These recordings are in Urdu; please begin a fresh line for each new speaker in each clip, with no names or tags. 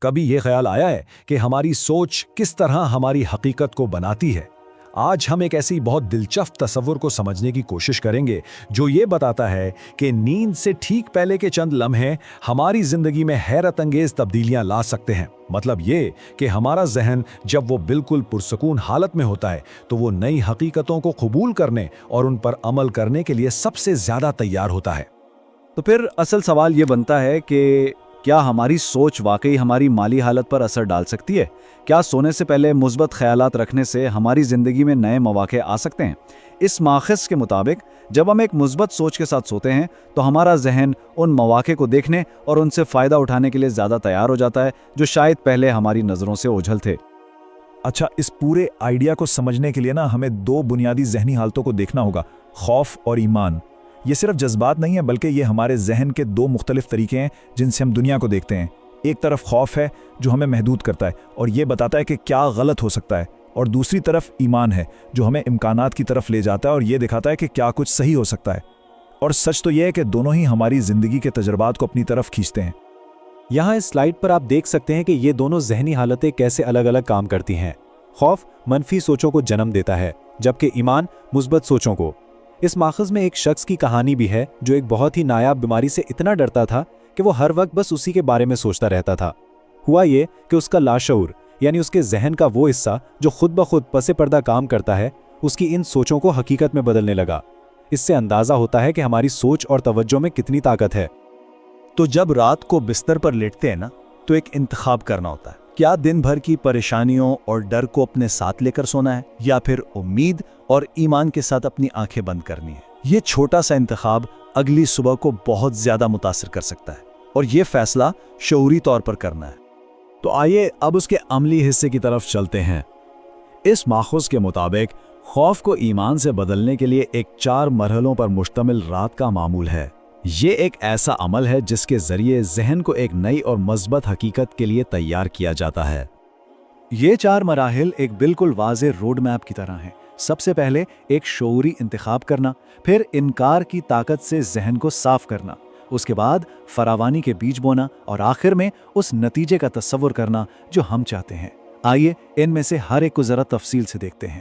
کبھی یہ خیال آیا ہے کہ ہماری سوچ کس طرح ہماری حقیقت کو بناتی ہے؟ آج ہم ایک ایسی بہت دلچسپ تصور کو سمجھنے کی کوشش کریں گے جو یہ بتاتا ہے کہ نیند سے ٹھیک پہلے کے چند لمحے ہماری زندگی میں حیرت انگیز تبدیلیاں لا سکتے ہیں۔ مطلب یہ کہ ہمارا ذہن جب وہ بالکل پرسکون حالت میں ہوتا ہے تو وہ نئی حقیقتوں کو قبول کرنے اور ان پر عمل کرنے کے لیے سب سے زیادہ تیار ہوتا ہے۔
تو پھر اصل سوال یہ بنتا ہے کہ کیا ہماری سوچ واقعی ہماری مالی حالت پر اثر ڈال سکتی ہے؟ کیا سونے سے پہلے مثبت خیالات رکھنے سے ہماری زندگی میں نئے مواقع آ سکتے ہیں؟ اس ماخذ کے مطابق جب ہم ایک مثبت سوچ کے ساتھ سوتے ہیں تو ہمارا ذہن ان مواقع کو دیکھنے اور ان سے فائدہ اٹھانے کے لیے زیادہ تیار ہو جاتا ہے جو شاید پہلے ہماری نظروں سے اوجھل تھے۔
اچھا، اس پورے آئیڈیا کو سمجھنے کے لیے ہمیں دو بنیادی ذہنی حالتوں کو دیکھنا ہوگا، خوف اور ایمان۔ یہ صرف جذبات نہیں ہے بلکہ یہ ہمارے ذہن کے دو مختلف طریقے ہیں جن سے ہم دنیا کو دیکھتے ہیں۔ ایک طرف خوف ہے جو ہمیں محدود کرتا ہے اور یہ بتاتا ہے کہ کیا غلط ہو سکتا ہے، اور دوسری طرف ایمان ہے جو ہمیں امکانات کی طرف لے جاتا ہے اور یہ دکھاتا ہے کہ کیا کچھ صحیح ہو سکتا ہے۔ اور سچ تو یہ ہے کہ دونوں ہی ہماری زندگی کے تجربات کو اپنی طرف کھینچتے ہیں۔
یہاں اس سلائیڈ پر آپ دیکھ سکتے ہیں کہ یہ دونوں ذہنی حالتیں کیسے الگ الگ کام کرتی ہیں۔ خوف منفی سوچوں کو جنم دیتا ہے جبکہ ایمان مثبت سوچوں کو۔ اس ماخذ میں ایک شخص کی کہانی بھی ہے جو ایک بہت ہی نایاب بیماری سے اتنا ڈرتا تھا کہ وہ ہر وقت بس اسی کے بارے میں سوچتا رہتا تھا۔ ہوا یہ کہ اس کا لاشعور یعنی اس کے ذہن کا وہ حصہ جو خود بخود پس پردہ کام کرتا ہے اس کی ان سوچوں کو حقیقت میں بدلنے لگا۔ اس سے اندازہ ہوتا ہے کہ ہماری سوچ اور توجہ میں کتنی طاقت ہے۔
تو جب رات کو بستر پر لیٹتے ہیں تو ایک انتخاب کرنا ہوتا ہے، کیا دن بھر کی پریشانیوں اور ڈر کو اپنے ساتھ لے کر سونا ہے یا پھر امید اور ایمان کے ساتھ اپنی آنکھیں بند کرنی ہے۔ یہ چھوٹا سا انتخاب اگلی صبح کو بہت زیادہ متاثر کر سکتا ہے، اور یہ فیصلہ شعوری طور پر کرنا ہے۔
تو آئیے اب اس کے عملی حصے کی طرف چلتے ہیں۔ اس ماخذ کے مطابق خوف کو ایمان سے بدلنے کے لیے ایک 4 مرحلوں پر مشتمل رات کا معمول ہے۔ یہ ایک ایسا عمل ہے جس کے ذریعے ذہن کو ایک نئی اور مثبت حقیقت کے لیے تیار کیا جاتا ہے۔
یہ 4 مراحل ایک بالکل واضح روڈ میپ کی طرح ہیں۔ سب سے پہلے ایک شعوری انتخاب کرنا، پھر انکار کی طاقت سے ذہن کو صاف کرنا، اس کے بعد فراوانی کے بیج بونا، اور آخر میں اس نتیجے کا تصور کرنا جو ہم چاہتے ہیں۔ آئیے ان میں سے ہر ایک کو ذرا تفصیل سے دیکھتے ہیں۔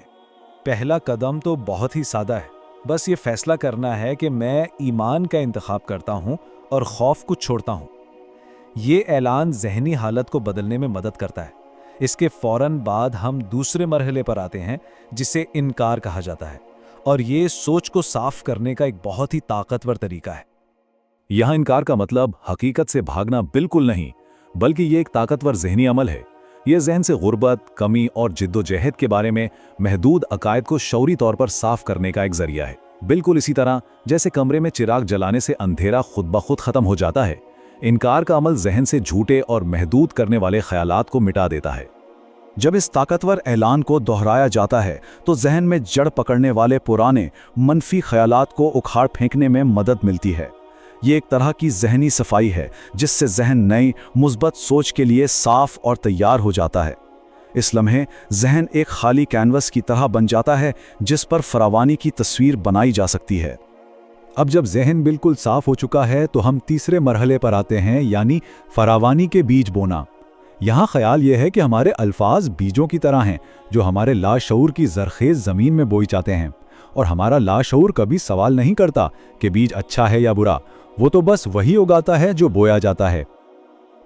پہلا قدم تو بہت ہی سادہ ہے، بس یہ فیصلہ کرنا ہے کہ میں ایمان کا انتخاب کرتا ہوں اور خوف کو چھوڑتا ہوں۔ یہ اعلان ذہنی حالت کو بدلنے میں مدد کرتا ہے۔ اس کے فوراً بعد ہم دوسرے مرحلے پر آتے ہیں جسے انکار کہا جاتا ہے، اور یہ سوچ کو صاف کرنے کا ایک بہت ہی طاقتور طریقہ ہے۔
یہاں انکار کا مطلب حقیقت سے بھاگنا بالکل نہیں، بلکہ یہ ایک طاقتور ذہنی عمل ہے۔ یہ ذہن سے غربت، کمی اور جد و جہد کے بارے میں محدود عقائد کو شعوری طور پر صاف کرنے کا ایک ذریعہ ہے۔ بالکل اسی طرح جیسے کمرے میں چراغ جلانے سے اندھیرا خود بخود ختم ہو جاتا ہے، انکار کا عمل ذہن سے جھوٹے اور محدود کرنے والے خیالات کو مٹا دیتا ہے۔ جب اس طاقتور اعلان کو دہرایا جاتا ہے تو ذہن میں جڑ پکڑنے والے پرانے منفی خیالات کو اکھاڑ پھینکنے میں مدد ملتی ہے۔ یہ ایک طرح کی ذہنی صفائی ہے جس سے ذہن نئی مثبت سوچ کے لیے صاف اور تیار ہو جاتا ہے۔ اس لمحے ذہن ایک خالی کینوس کی طرح بن جاتا ہے جس پر فراوانی کی تصویر بنائی جا سکتی ہے۔
اب جب ذہن بالکل صاف ہو چکا ہے تو ہم تیسرے مرحلے پر آتے ہیں، یعنی فراوانی کے بیج بونا۔ یہاں خیال یہ ہے کہ ہمارے الفاظ بیجوں کی طرح ہیں جو ہمارے لاشعور کی زرخیز زمین میں بوئی جاتے ہیں، اور ہمارا لاشعور کبھی سوال نہیں کرتا کہ بیج اچھا ہے یا برا، وہ تو بس وہی اگاتا ہے جو بویا جاتا ہے۔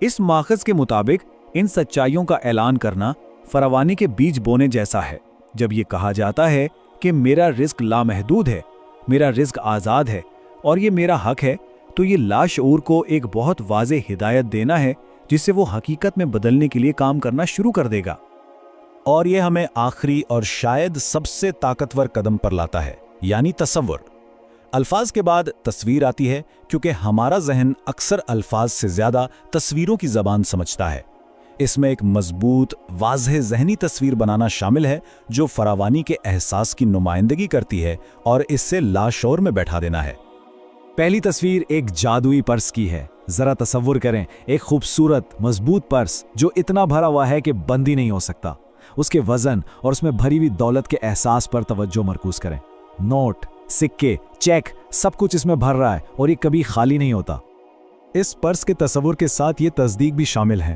اس ماخذ کے مطابق ان سچائیوں کا اعلان کرنا فراوانی کے بیج بونے جیسا ہے۔ جب یہ کہا جاتا ہے کہ میرا رزق لامحدود ہے، میرا رزق آزاد ہے اور یہ میرا حق ہے، تو یہ لاشعور کو ایک بہت واضح ہدایت دینا ہے جس سے وہ حقیقت میں بدلنے کے لیے کام کرنا شروع کر دے گا۔
اور یہ ہمیں آخری اور شاید سب سے طاقتور قدم پر لاتا ہے، یعنی تصور۔ الفاظ کے بعد تصویر آتی ہے کیونکہ ہمارا ذہن اکثر الفاظ سے زیادہ تصویروں کی زبان سمجھتا ہے۔ اس میں ایک مضبوط، واضح ذہنی تصویر بنانا شامل ہے جو فراوانی کے احساس کی نمائندگی کرتی ہے اور اس سے لاشعور میں بیٹھا دینا ہے۔
پہلی تصویر ایک جادوئی پرس کی ہے۔ ذرا تصور کریں، ایک خوبصورت، مضبوط پرس جو اتنا بھرا ہوا ہے کہ بند ہی نہیں ہو سکتا۔ اس کے وزن اور اس میں بھری ہوئی دولت کے احساس پر توجہ مرکوز کریں۔ نوٹ، سکے، چیک، سب کچھ اس میں بھر رہا ہے اور یہ کبھی خالی نہیں ہوتا۔ اس پرس کے تصور کے ساتھ یہ تصدیق بھی شامل ہے